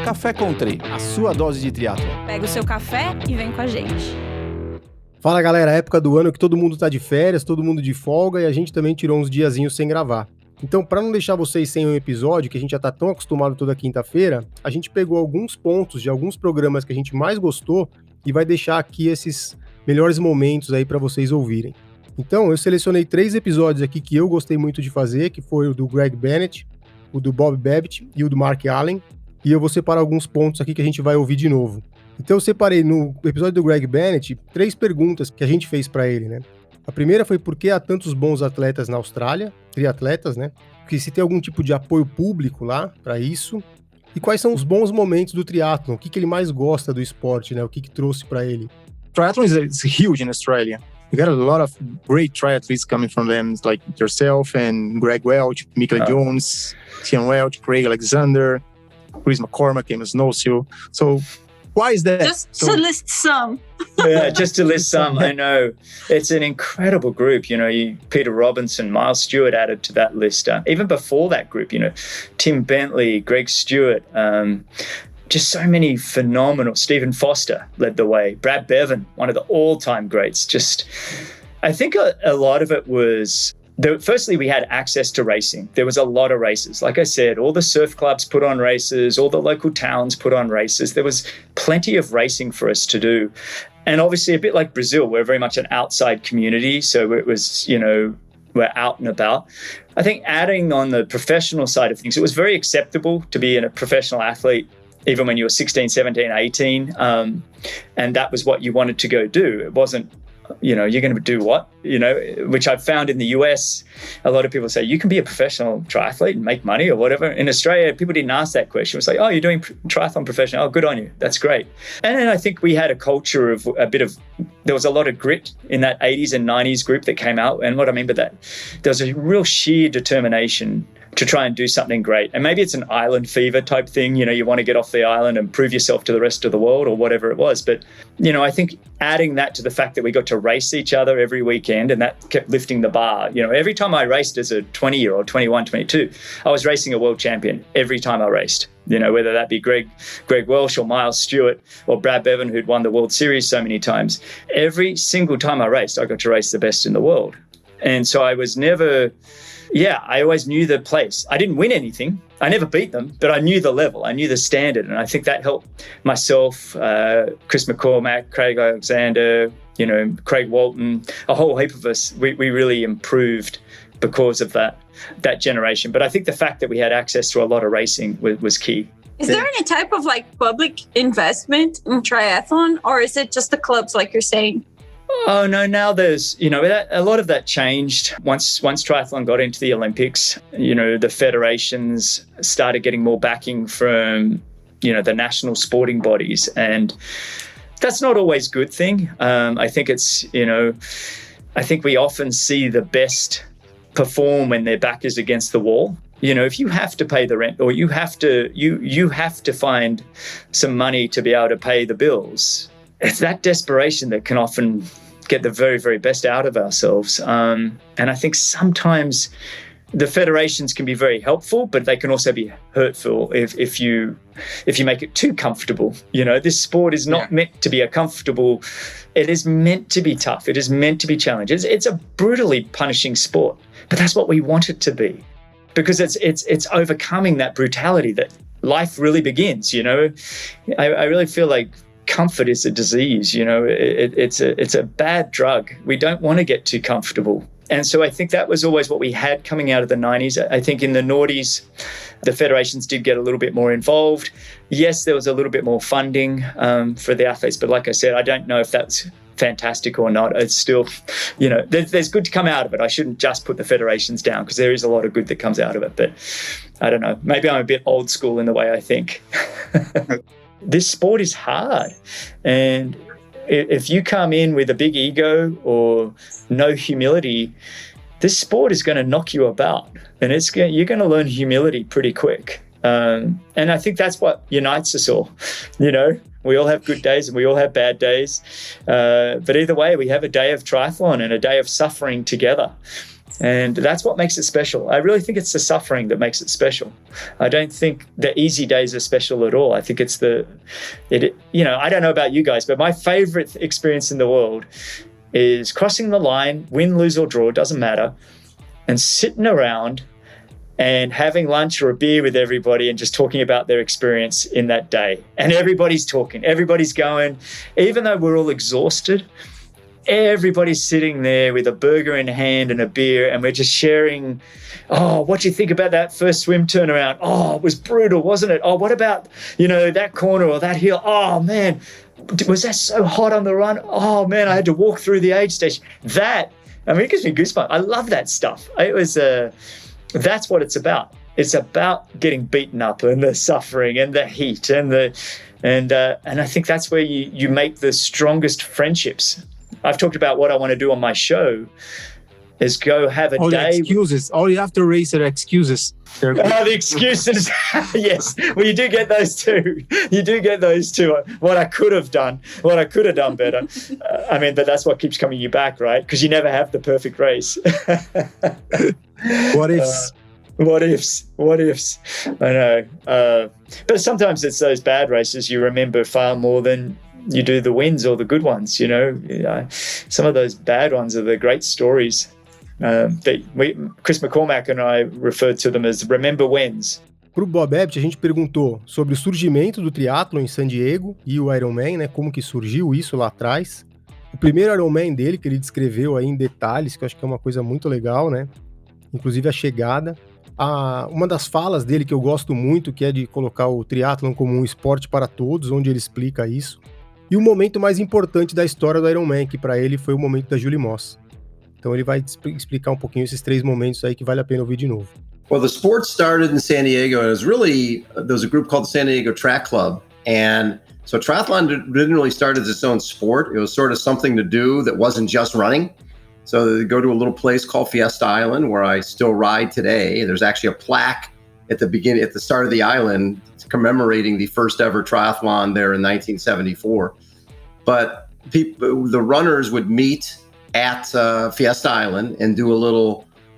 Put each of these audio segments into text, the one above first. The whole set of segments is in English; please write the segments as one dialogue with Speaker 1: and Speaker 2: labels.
Speaker 1: Café Country, a sua dose de triatlon.
Speaker 2: Pega o seu café e vem com a gente.
Speaker 3: Fala galera, época do ano que todo mundo tá de férias, todo mundo de folga e a gente também tirou uns diazinhos sem gravar. Então, para não deixar vocês sem um episódio, que a gente já tá tão acostumado toda quinta-feira, a gente pegou alguns pontos de alguns programas que a gente mais gostou e vai deixar aqui esses melhores momentos aí para vocês ouvirem. Então, eu selecionei 3 episódios aqui que eu gostei muito de fazer, que foi o do Greg Bennett, o do Babbitt e o do Mark Allen, e eu vou separar alguns pontos aqui que a gente vai ouvir de novo. Então eu separei no episódio do Greg Bennett 3 perguntas que a gente fez para ele, né? A primeira foi por que há tantos bons atletas na Austrália, triatletas, né? Porque se tem algum tipo de apoio público lá para isso. E quais são os bons momentos do triatlon? O que ele mais gosta do esporte, né? O que trouxe para ele?
Speaker 4: Triathlon is huge in Australia. You got a lot of great triathletes coming from them, like yourself and Greg Welch, Michael Jones, Tian Welch, Craig Alexander, Chris McCormack, Amos Snowsill. So why is that?
Speaker 5: Just to list some.
Speaker 6: Yeah, just to list some. I know. It's an incredible group. You know, Peter Robinson, Miles Stewart added to that list. Even before that group, you know, Tim Bentley, Greg Stewart, just so many phenomenal. Stephen Foster led the way. Brad Bevan, one of the all-time greats. I think a lot of it was... Firstly, we had access to racing. There was a lot of races. Like I said, all the surf clubs put on races, all the local towns put on races. There was plenty of racing for us to do. And obviously, a bit like Brazil, we're very much an outside community. So it was, you know, we're out and about. I think adding on the professional side of things, it was very acceptable to be a professional athlete, even when you were 16, 17, 18. And that was what you wanted to go do. It wasn't, you know, you're going to do what, you know, which I've found in the US, a lot of people say, you can be a professional triathlete and make money or whatever. In Australia, people didn't ask that question. It was like, oh, you're doing triathlon professional. Oh, good on you. That's great. And then I think we had a culture of there was a lot of grit in that 80s and 90s group that came out. And what I mean by that, there was a real sheer determination to try and do something great. And maybe it's an island fever type thing. You know, you want to get off the island and prove yourself to the rest of the world or whatever it was. But, you know, I think adding that to the fact that we got to race each other every weekend and that kept lifting the bar. You know, every time I raced as a 20-year-old, 21, 22, I was racing a world champion every time I raced. You know, whether that be Greg Welch or Miles Stewart or Brad Bevan, who'd won the World Series so many times. Every single time I raced, I got to race the best in the world. And so I was never... Yeah, I always knew the place. I didn't win anything. I never beat them, but I knew the level. I knew the standard. And I think that helped myself, Chris McCormack, Craig Alexander, you know, Craig Walton, a whole heap of us. We really improved because of that generation. But I think the fact that we had access to a lot of racing was key.
Speaker 5: Is there any type of like public investment in triathlon, or is it just the clubs like you're saying?
Speaker 6: Oh, no, now there's, you know, a lot of that changed once triathlon got into the Olympics. You know, the federations started getting more backing from, you know, the national sporting bodies. And that's not always a good thing. I think it's, you know, I think we often see the best perform when their back is against the wall. You know, if you have to pay the rent or you have to find some money to be able to pay the bills, it's that desperation that can often get the very, very best out of ourselves. And I think sometimes the federations can be very helpful, but they can also be hurtful if you make it too comfortable. You know, this sport is not meant to be a comfortable. It is meant to be tough. It is meant to be challenging. It's a brutally punishing sport, but that's what we want it to be, because it's overcoming that brutality that life really begins. You know, I really feel like comfort is a disease. You know, it's a bad drug. We don't want to get too comfortable. And so I think that was always what we had coming out of the 90s. I think in the noughties, the federations did get a little bit more involved. Yes, there was a little bit more funding for the athletes. But like I said, I don't know if that's fantastic or not. It's still, you know, there's good to come out of it. I shouldn't just put the federations down because there is a lot of good that comes out of it. But I don't know. Maybe I'm a bit old school in the way I think. This sport is hard. And if you come in with a big ego or no humility, this sport is going to knock you about. And you're going to learn humility pretty quick. And I think that's what unites us all. You know, we all have good days and we all have bad days. But either way, we have a day of triathlon and a day of suffering together. And that's what makes it special. I really think it's the suffering that makes it special. I don't think the easy days are special at all. I think it's I don't know about you guys, but my favorite experience in the world is crossing the line, win, lose or draw, doesn't matter, and sitting around and having lunch or a beer with everybody and just talking about their experience in that day. And everybody's talking, everybody's going, even though we're all exhausted, everybody's sitting there with a burger in hand and a beer, and we're just sharing, oh, what do you think about that first swim turnaround? Oh, it was brutal, wasn't it? Oh, what about, that corner or that hill? Oh, man, was that so hot on the run? Oh, man, I had to walk through the aid station. It gives me goosebumps. I love that stuff. That's what it's about. It's about getting beaten up and the suffering and the heat and I think that's where you make the strongest friendships. I've talked about what I want to do on my show is go have a day.
Speaker 4: Excuses. All you have to raise are excuses.
Speaker 6: The excuses. Yes. Well, you do get those too. What I could have done better. But that's what keeps coming you back, right? Because you never have the perfect race.
Speaker 3: What ifs?
Speaker 6: What ifs? I know. But sometimes it's those bad races you remember far more than you do the wins or the good ones, Some of those bad ones are the great stories. Chris McCormack and I referred to them as remember wins.
Speaker 3: Pro Babbitt, a gente perguntou sobre o surgimento do triatlon em San Diego e o Ironman, né? Como que surgiu isso lá atrás. O primeiro Ironman dele, que ele descreveu aí em detalhes, que eu acho que é uma coisa muito legal, né? Inclusive a chegada. Uma das falas dele que eu gosto muito, que é de colocar o triatlon como um esporte para todos, onde ele explica isso. E o momento mais importante da história do Ironman, que para ele foi o momento da Julie Moss. Então ele vai explicar um pouquinho esses 3 momentos aí que vale a pena ouvir de novo.
Speaker 7: Well, the sport started in San Diego, and there was a group called the San Diego Track Club. And so triathlon didn't really start as its own sport. It was sort of something to do that wasn't just running. So they go to a little place called Fiesta Island, where I still ride today. There's actually a plaque at the start of the island commemorating the first ever triathlon there in 1974. But the runners would meet at Fiesta Island and do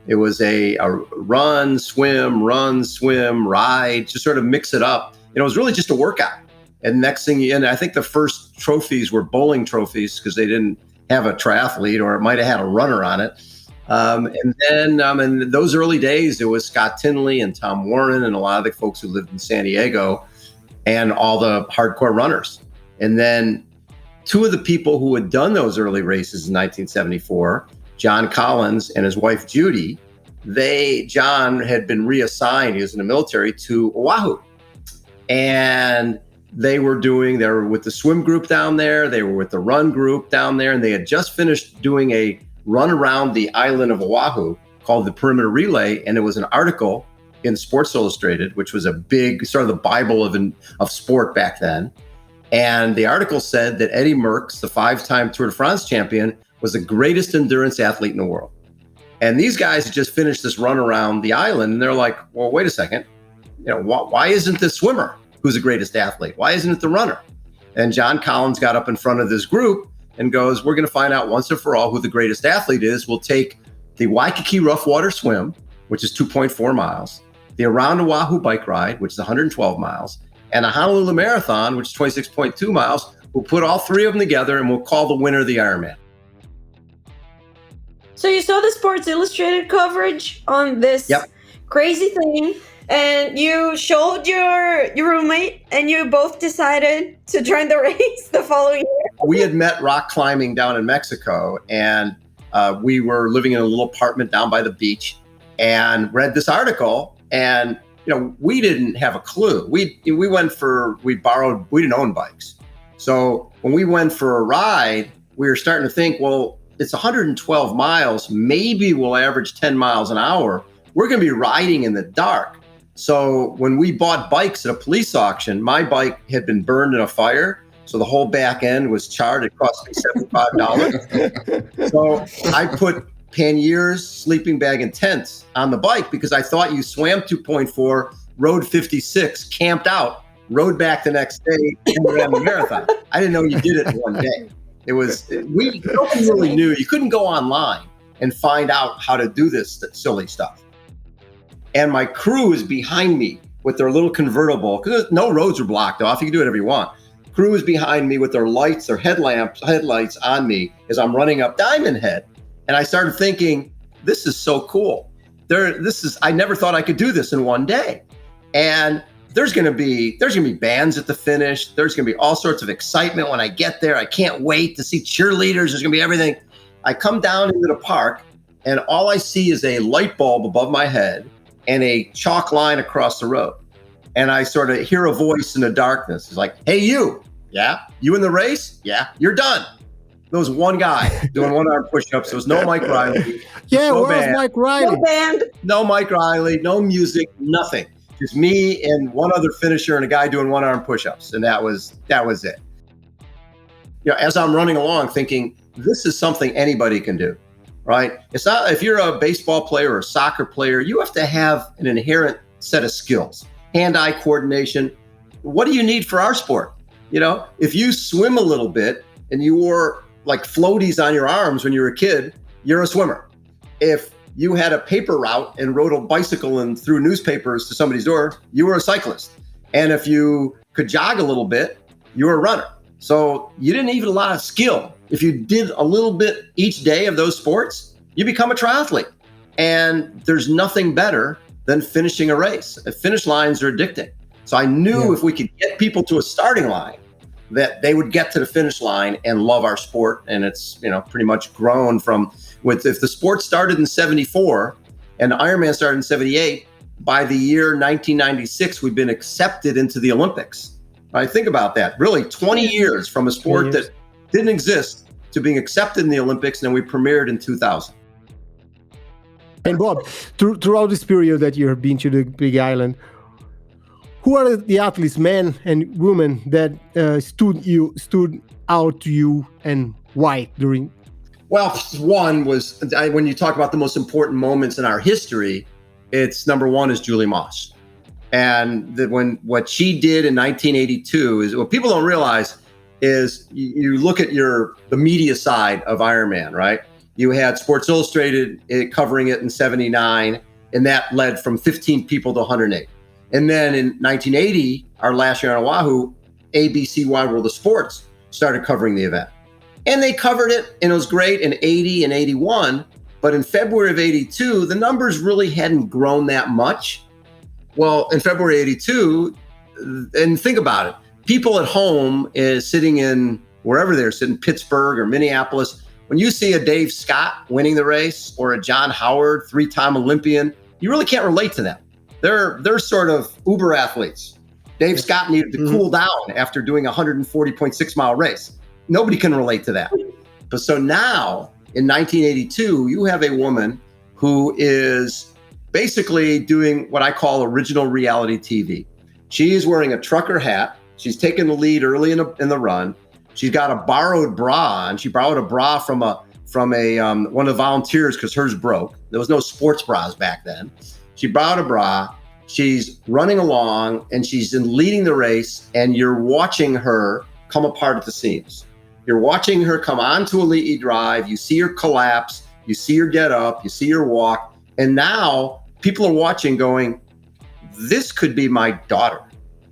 Speaker 7: it was a run, swim, ride, just sort of mix it up. It was really just a workout. And next thing, I think the first trophies were bowling trophies because they didn't have a triathlete, or it might have had a runner on it. And then in those early days, it was Scott Tinley and Tom Warren and a lot of the folks who lived in San Diego and all the hardcore runners. And then 2 of the people who had done those early races in 1974, John Collins and his wife Judy, John had been reassigned, he was in the military, to Oahu. And they were with the swim group down there, they were with the run group down there, and they had just finished doing a run around the island of Oahu called the Perimeter Relay. And it was an article in Sports Illustrated, which was a big, sort of the Bible of sport back then. And the article said that Eddie Merckx, the 5-time Tour de France champion, was the greatest endurance athlete in the world. And these guys had just finished this run around the island, and they're like, well, wait a second. Why isn't the swimmer who's the greatest athlete? Why isn't it the runner? And John Collins got up in front of this group and goes, we're going to find out once and for all who the greatest athlete is. We'll take the Waikiki Rough Water Swim, which is 2.4 miles, the Around Oahu Bike Ride, which is 112 miles, and a Honolulu Marathon, which is 26.2 miles. We'll put all 3 of them together and we'll call the winner the Ironman.
Speaker 5: So you saw the Sports Illustrated coverage on this crazy thing, and you showed your roommate, and you both decided to join the race the following year.
Speaker 7: We had met rock climbing down in Mexico, and we were living in a little apartment down by the beach and read this article, and we didn't have a clue. We didn't own bikes. So when we went for a ride, we were starting to think, well, it's 112 miles. Maybe we'll average 10 miles an hour. We're going to be riding in the dark. So when we bought bikes at a police auction, my bike had been burned in a fire. So the whole back end was charred. It cost me $75. So I put panniers, sleeping bag, and tents on the bike because I thought you swam 2.4, rode 56, camped out, rode back the next day, and ran the marathon. I didn't know you did it in one day. Nobody really knew. You couldn't go online. and find out how to do this silly stuff. And my crew is behind me with their little convertible, because no roads are blocked off. You can do whatever you want. Crew is behind me with their lights, their headlights on me as I'm running up Diamond Head. And I started thinking, this is so cool. I never thought I could do this in one day. And there's gonna be bands at the finish. There's gonna be all sorts of excitement when I get there. I can't wait to see cheerleaders. There's gonna be everything. I come down into the park and all I see is a light bulb above my head and a chalk line across the road. And I sort of hear a voice in the darkness. It's like, hey, you. Yeah. You in the race? Yeah. You're done. There was one guy doing one-arm push-ups. There was no Mike Riley.
Speaker 3: Yeah,
Speaker 7: no
Speaker 3: where's
Speaker 7: band.
Speaker 3: Mike Riley?
Speaker 5: No band.
Speaker 7: No Mike Riley, no music, nothing. Just me and one other finisher and a guy doing one-arm push-ups. And that was it. You know, as I'm running along thinking, this is something anybody can do, right? It's not, if you're a baseball player or a soccer player, you have to have an inherent set of skills, hand-eye coordination. What do you need for our sport? You know, if you swim a little bit and you wore like floaties on your arms when you were a kid, you're a swimmer. If you had a paper route and rode a bicycle and threw newspapers to somebody's door, you were a cyclist. And if you could jog a little bit, you were a runner. So you didn't need a lot of skill. If you did a little bit each day of those sports, you become a triathlete. And there's nothing better than finishing a race. Finish lines are addicting. So I knew if we could get people to a starting line, that they would get to the finish line and love our sport. And it's, you know, pretty much grown from if the sport started in 74 and Ironman started in 78, by the year 1996, we've been accepted into the Olympics. Right? Think about that. Really 20 years from a sport that didn't exist to being accepted in the Olympics. And then we premiered in 2000.
Speaker 3: And Bob, throughout this period that you have been to the Big Island, who are the athletes, men and women, that stood out to you, and why during?
Speaker 7: Well, one was, when you talk about the most important moments in our history, it's number one is Julie Moss. And what she did in 1982 is, what people don't realize is you look at the media side of Ironman, right? You had Sports Illustrated covering it in 79, and that led from 15 people to 108. And then in 1980, our last year on Oahu, ABC Wide World of Sports started covering the event. And they covered it, and it was great in 80 and 81. But in February of 82, the numbers really hadn't grown that much. Well, in February 82, and think about it, people at home sitting in wherever they're sitting, Pittsburgh or Minneapolis, when you see a Dave Scott winning the race or a John Howard, 3-time Olympian, you really can't relate to them. They're sort of uber athletes. Dave Scott needed to cool down after doing a 140.6 mile race. Nobody can relate to that. But so now in 1982, you have a woman who is basically doing what I call original reality TV. She is wearing a trucker hat. She's taking the lead early in the run. She's got a borrowed bra, and she borrowed a bra from one of the volunteers because hers broke. There was no sports bras back then. She borrowed a bra. She's running along, and she's leading the race, and you're watching her come apart at the seams. You're watching her come onto Elite E Drive. You see her collapse. You see her get up. You see her walk. And now people are watching going, this could be my daughter.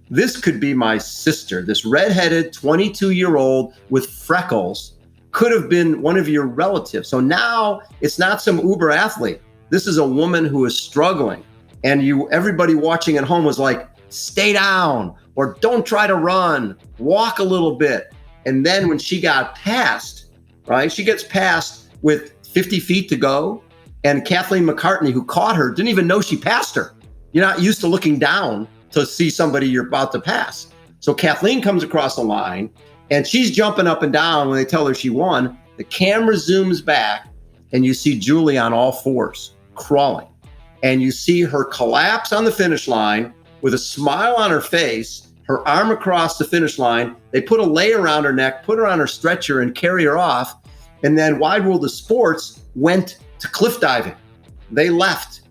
Speaker 7: This could be my sister. This redheaded 22-year-old with freckles could have been one of your relatives. So now it's not some uber athlete. This is a woman who is struggling. And everybody watching at home was like, stay down, or don't try to run, walk a little bit. And then when she got past, right, she gets past with 50 feet to go. And Kathleen McCartney, who caught her, didn't even know she passed her. You're not used to looking down to see somebody you're about to pass. So Kathleen comes across the line, and she's jumping up and down when they tell her she won. The camera zooms back, and you see Julie on all fours, crawling. And you see her collapse on the finish line with a smile on her face, her arm across the finish line. They put a lei around her neck, put her on her stretcher, and carry her off. And then Wide World of Sports went to cliff diving. They left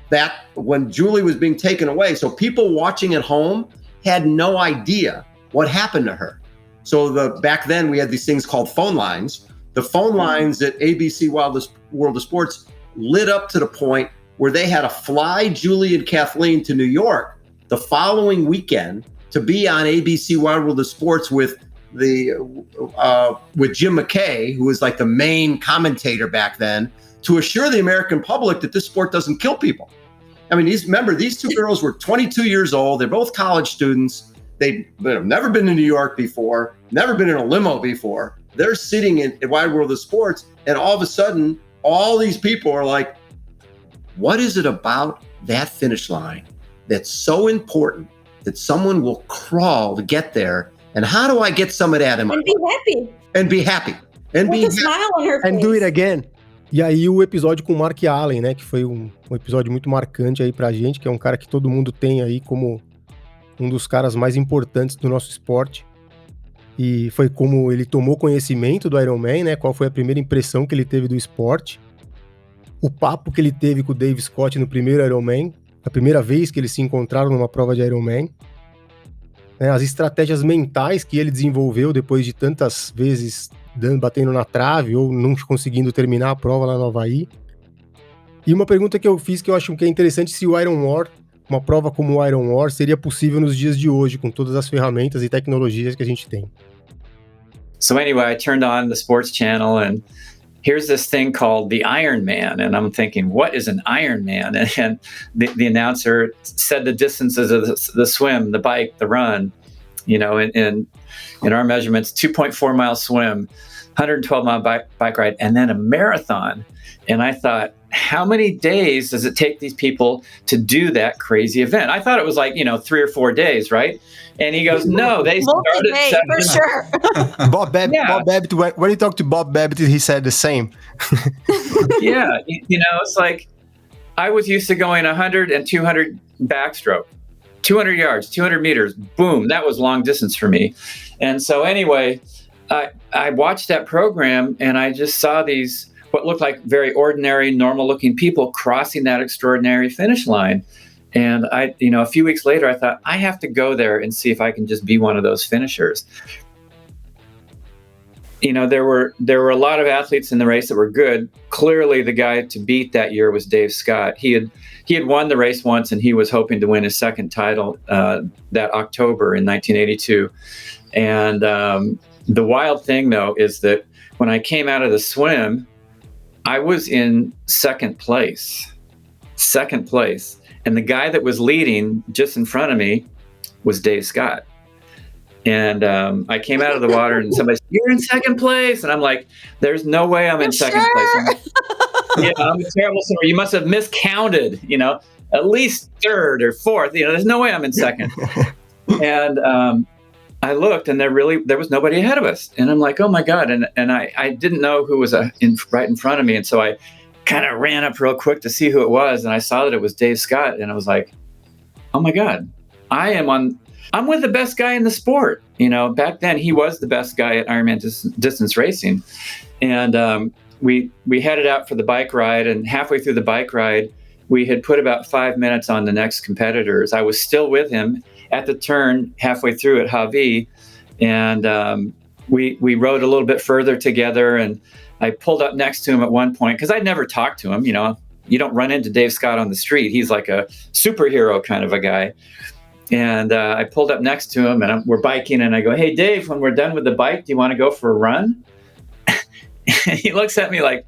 Speaker 7: that when Julie was being taken away. So people watching at home had no idea what happened to her. So back then we had these things called phone lines, the phone lines at ABC World of Sports lit up to the point where they had to fly Julie and Kathleen to New York the following weekend to be on ABC World of Sports with Jim McKay, who was like the main commentator back then, to assure the American public that this sport doesn't kill people. I mean, these two girls were 22 years old. They're both college students. They've never been to New York before, never been in a limo before. They're sitting at Wide World of Sports, and all of a sudden, all these people are like, what is it about that finish line that's so important that someone will crawl to get there? And how do I get some of that in my
Speaker 5: And be happy.
Speaker 7: And be happy. And
Speaker 5: With
Speaker 7: be
Speaker 5: a smile on her face.
Speaker 3: And do it again. E aí o episódio com o Mark Allen, né? Que foi um episódio muito marcante aí pra gente, que é um cara que todo mundo tem aí como um dos caras mais importantes do nosso esporte. E foi como ele tomou conhecimento do Ironman, né? Qual foi a primeira impressão que ele teve do esporte. O papo que ele teve com o Dave Scott no primeiro Ironman, a primeira vez que eles se encontraram numa prova de Ironman. Né, as estratégias mentais que ele desenvolveu depois de tantas vezes batendo na trave ou não conseguindo terminar a prova lá no Havaí. E uma pergunta que eu fiz que eu acho que é interessante, se o Iron War, uma prova como o Iron War, seria possível nos dias de hoje, com todas as ferramentas e tecnologias que a gente tem.
Speaker 8: So anyway, I turned on the sports channel and here's this thing called the Ironman. And I'm thinking, what is an Ironman? And the announcer said the distances of the swim, the bike, the run, in our measurements, 2.4 mile swim, 112 mile bike ride, and then a marathon. And I thought, how many days does it take these people to do that crazy event? I thought it was like, 3 or 4 days, right? And he goes, no, they started
Speaker 2: For sure.
Speaker 1: Bob Babbitt, when you talked to Bob Babbitt, he said the same.
Speaker 8: Yeah, it's like I was used to going 100 and 200 backstroke, 200 yards, 200 meters, boom, that was long distance for me. And so anyway, I watched that program and I just saw these what looked like very ordinary, normal-looking people crossing that extraordinary finish line. And a few weeks later, I thought, I have to go there and see if I can just be one of those finishers. There were a lot of athletes in the race that were good. Clearly, the guy to beat that year was Dave Scott. He had won the race once, and he was hoping to win his second title that October in 1982. And the wild thing, though, is that when I came out of the swim, I was in second place. And the guy that was leading just in front of me was Dave Scott. And I came out of the water and somebody said, you're in second place. And I'm like, there's no way I'm in second place. I'm a terrible swimmer. You must have miscounted, at least third or fourth. There's no way I'm in second. And I looked and there was nobody ahead of us. And I'm like, oh my God. And I didn't know who was right in front of me. And so I kind of ran up real quick to see who it was. And I saw that it was Dave Scott. And I was like, oh my God, I'm with the best guy in the sport. Back then he was the best guy at Ironman distance racing. And we headed out for the bike ride. And halfway through the bike ride, we had put about 5 minutes on the next competitors. I was still with him at the turn halfway through at Javi. And we rode a little bit further together. And I pulled up next to him at one point because I'd never talked to him. You don't run into Dave Scott on the street. He's like a superhero kind of a guy. And I pulled up next to him and we're biking and I go, hey, Dave, when we're done with the bike, do you want to go for a run? And he looks at me like,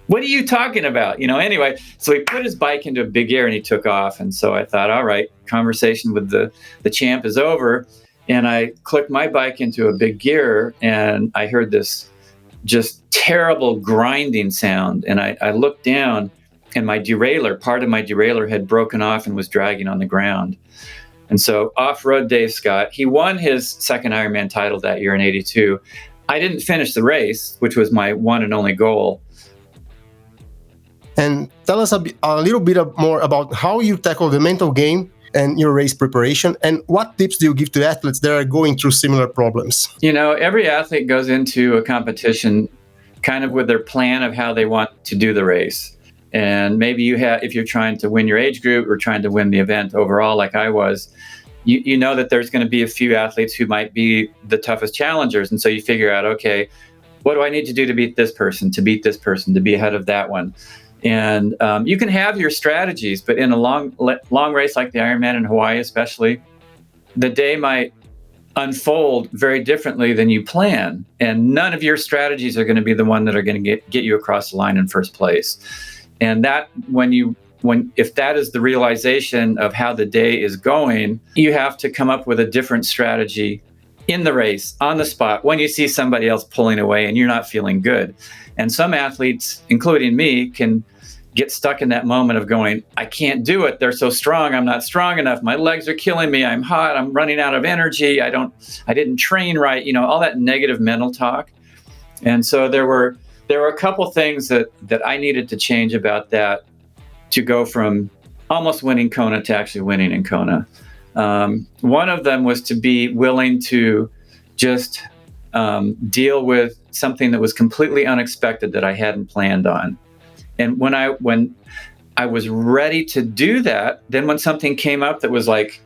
Speaker 8: what are you talking about? Anyway, so he put his bike into a big gear and he took off. And so I thought, all right, conversation with the champ is over. And I clicked my bike into a big gear and I heard this just terrible grinding sound. And I looked down and part of my derailleur had broken off and was dragging on the ground. And so off-road Dave Scott, he won his second Ironman title that year in 82. I didn't finish the race, which was my one and only goal.
Speaker 3: And tell us a little bit more about how you tackle the mental game and your race preparation, and what tips do you give to athletes that are going through similar problems?
Speaker 8: Every athlete goes into a competition kind of with their plan of how they want to do the race. And maybe if you're trying to win your age group or trying to win the event overall, like I was, you know that there's going to be a few athletes who might be the toughest challengers. And so you figure out, okay, what do I need to do to beat this person, to beat this person, to be ahead of that one? And you can have your strategies, but in a long race like the Ironman in Hawaii especially, the day might unfold very differently than you plan. And none of your strategies are going to be the one that are going to get you across the line in first place. And that if that is the realization of how the day is going, you have to come up with a different strategy in the race, on the spot, when you see somebody else pulling away and you're not feeling good. And some athletes, including me, can get stuck in that moment of going, I can't do it. They're so strong. I'm not strong enough. My legs are killing me. I'm hot. I'm running out of energy. I didn't train right. All that negative mental talk. And so there were a couple things that I needed to change about that to go from almost winning Kona to actually winning in Kona. One of them was to be willing to just deal with something that was completely unexpected that I hadn't planned on. And when I was ready to do that, then when something came up that was like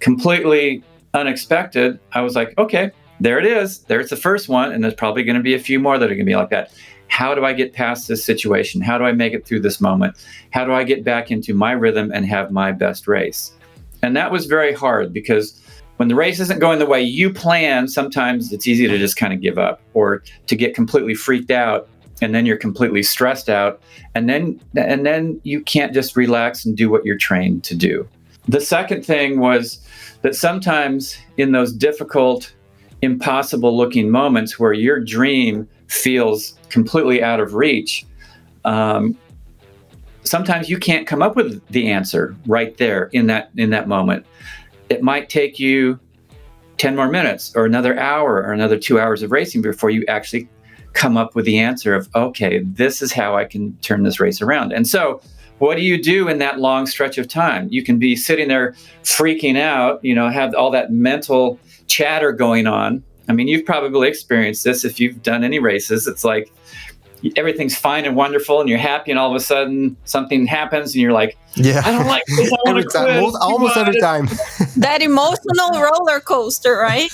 Speaker 8: completely unexpected, I was like, okay, there it is. There's the first one. And there's probably going to be a few more that are going to be like that. How do I get past this situation? How do I make it through this moment? How do I get back into my rhythm and have my best race? And that was very hard because when the race isn't going the way you plan, sometimes it's easy to just kind of give up or to get completely freaked out. And then you're completely stressed out. And then you can't just relax and do what you're trained to do. The second thing was that sometimes in those difficult, impossible looking moments where your dream feels completely out of reach, sometimes you can't come up with the answer right there in that moment. It might take you 10 more minutes or another hour or another 2 hours of racing before you actually come up with the answer of, okay, this is how I can turn this race around. And so what do you do in that long stretch of time? You can be sitting there freaking out, have all that mental chatter going on. I mean, you've probably experienced this if you've done any races. It's like everything's fine and wonderful and you're happy, and all of a sudden something happens and you're like,
Speaker 3: yeah,
Speaker 8: I don't like this. I want to quit.
Speaker 3: Almost every time.
Speaker 2: That emotional roller coaster, right?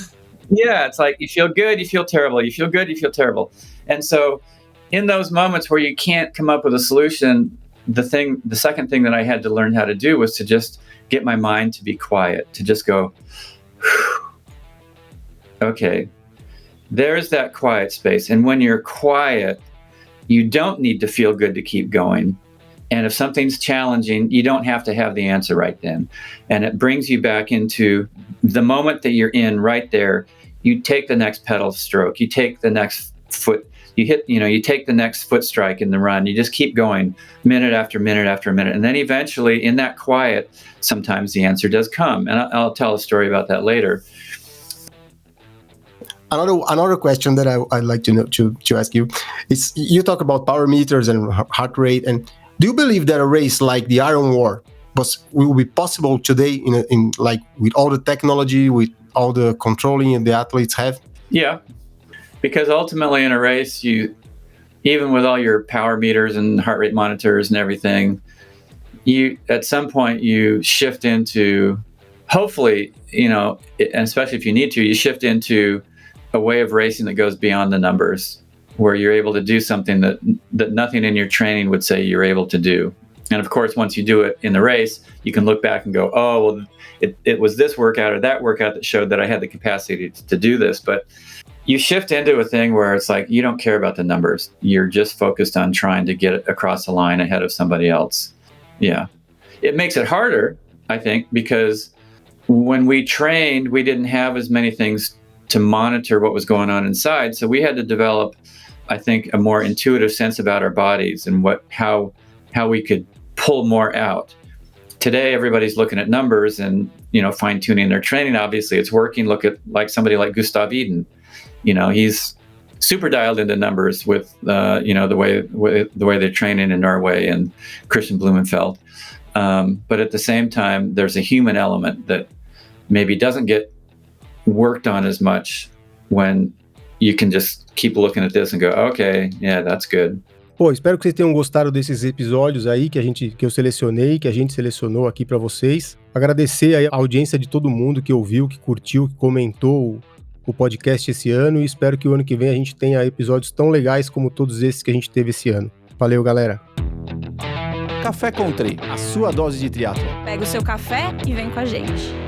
Speaker 8: Yeah, it's like you feel good, you feel terrible. You feel good, you feel terrible. And so in those moments where you can't come up with a solution, the second thing that I had to learn how to do was to just get my mind to be quiet, to just go, okay, there's that quiet space. And when you're quiet, you don't need to feel good to keep going. And if something's challenging, you don't have to have the answer right then. And it brings you back into the moment that you're in right there. You take the next pedal stroke, you take the next foot, you take the next foot strike in the run. You just keep going minute after minute after minute. And then eventually in that quiet, sometimes the answer does come. And I'll tell a story about that later.
Speaker 3: Another question that I'd like to ask you is, you talk about power meters and heart rate, and do you believe that a race like the Iron War will be possible today in like with all the technology, with all the controlling the athletes have?
Speaker 8: Yeah, because ultimately in a race, even with all your power meters and heart rate monitors and everything, at some point you shift into, hopefully, and especially if you need to, you shift into a way of racing that goes beyond the numbers, where you're able to do something that nothing in your training would say you're able to do. And of course, once you do it in the race, you can look back and go, oh, well, it was this workout or that workout that showed that I had the capacity to do this. But you shift into a thing where it's like, you don't care about the numbers. You're just focused on trying to get it across the line ahead of somebody else. Yeah. It makes it harder, I think, because when we trained, we didn't have as many things to monitor what was going on inside. So we had to develop, I think, a more intuitive sense about our bodies and how we could pull more out. Today, everybody's looking at numbers and, fine tuning their training. Obviously it's working. Look at somebody like Gustav Iden. He's super dialed into numbers with, the way they're training in Norway, and Christian Blumenfeld. But at the same time, there's a human element that maybe doesn't get worked on as much when you can just keep looking at this and go, okay, yeah, that's good.
Speaker 3: Pô, espero que vocês tenham gostado desses episódios aí que eu selecionei, que a gente selecionou aqui para vocês. Agradecer aí a audiência de todo mundo que ouviu, que curtiu, que comentou o podcast esse ano e espero que o ano que vem a gente tenha episódios tão legais como todos esses que a gente teve esse ano. Valeu, galera!
Speaker 1: Café com Tri, a sua dose de triatlon.
Speaker 2: Pega o seu café e vem com a gente.